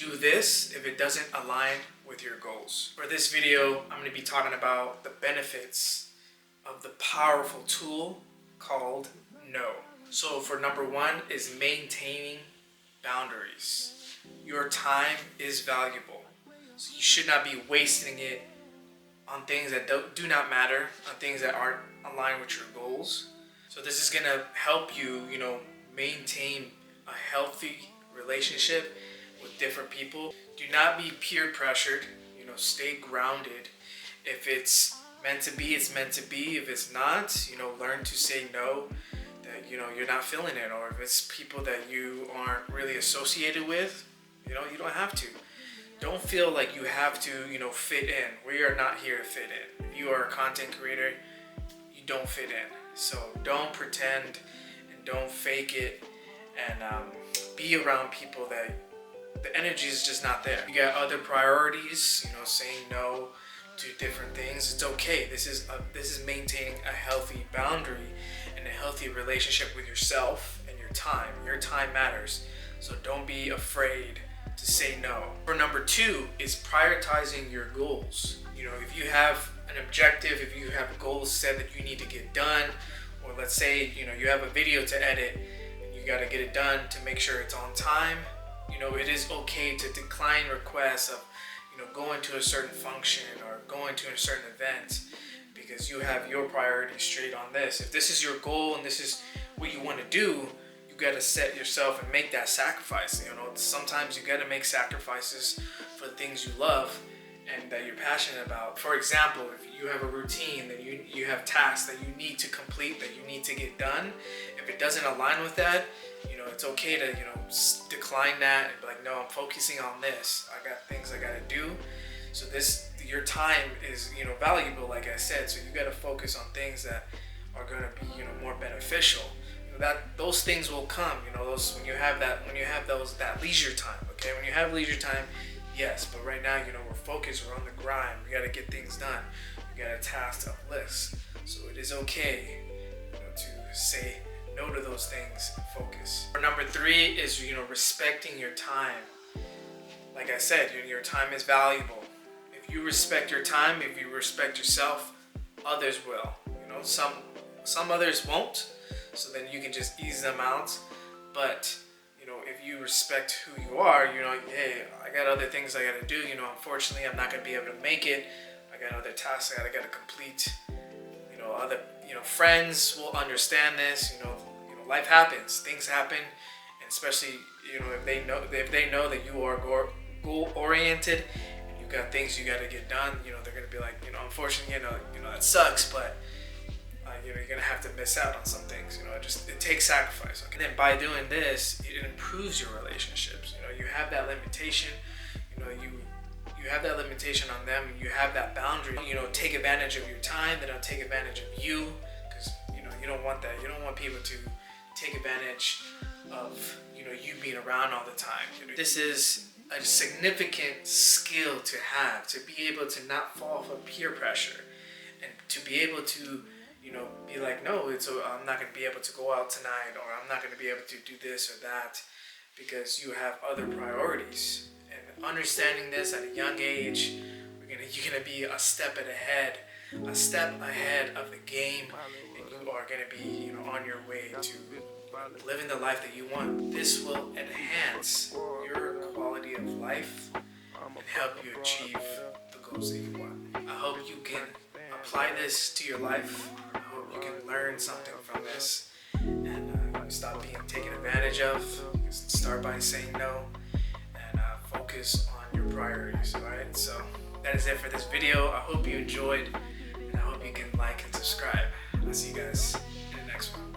do this if it doesn't align with your goals. For this video, I'm going to be talking about the benefits of the powerful tool called no. So for number one is maintaining boundaries. Your time is valuable, so you should not be wasting it on things that do not matter, on things that aren't aligned with your goals. So this is gonna help you, maintain a healthy relationship with different people. Do not be peer pressured. Stay grounded. If it's meant to be, it's meant to be. If it's not, learn to say no. That you're not feeling it, or if it's people that you aren't really associated with, you don't have to. Don't feel like you have to, fit in. We are not here to fit in. If you are a content creator, you don't fit in. So don't pretend and don't fake it, and be around people that the energy is just not there. You got other priorities, saying no to different things. It's okay. This is maintaining a healthy boundary and a healthy relationship with yourself and your time. Your time matters. So don't be afraid to say no. For number two is prioritizing your goals. If you have an objective, if you have goals set that you need to get done, or let's say, you have a video to edit and you got to get it done to make sure it's on time, it is okay to decline requests of, going to a certain function or going to a certain event because you have your priorities straight on this. If this is your goal and this is what you want to do, you got to set yourself and make that sacrifice. Sometimes you got to make sacrifices for the things you love and that you're passionate about. For example, if you have a routine, that you have tasks that you need to complete, that you need to get done, if it doesn't align with that, it's okay to, decline that and be like, no, I'm focusing on this. I got things I got to do. So your time is, valuable, like I said. So you got to focus on things that are going to be, more beneficial. Those things will come, when you have that leisure time. Okay, when you have leisure time, yes. But right now, we're focused. We're on the grind. We got to get things done. We got a task to list. So it is okay, to say no to those things and focus. Number three is, respecting your time. Like I said, your time is valuable. If you respect your time, if you respect yourself, others will. Some others won't. So then you can just ease them out. But, if you respect who you are, hey, I got other things I got to do. Unfortunately, I'm not going to be able to make it. I got other tasks I got to complete. Other, friends will understand this. Life happens. Things happen. And especially, if they know that you are goal-oriented and you got things you got to get done, they're going to be like, unfortunately, that sucks, but you're gonna have to miss out on some things. It takes sacrifice. Okay? And then by doing this, it improves your relationships. You have that limitation. You have that limitation on them. You have that boundary. Take advantage of your time. They don't take advantage of you, because you don't want that. You don't want people to take advantage of you being around all the time. This is a significant skill to have, to be able to not fall for peer pressure, and to be able to be like, no, I'm not going to be able to go out tonight, or I'm not going to be able to do this or that, because you have other priorities. And understanding this at a young age, you're going to be a step ahead of the game, and you are going to be, on your way to living the life that you want. This will enhance your quality of life and help you achieve the goals that you want. I hope you can apply this to your life. I hope you can learn something from this and stop being taken advantage of. Start by saying no and focus on your priorities. Alright, so that is it for this video. I hope you enjoyed, and I hope you can like and subscribe. I'll see you guys in the next one.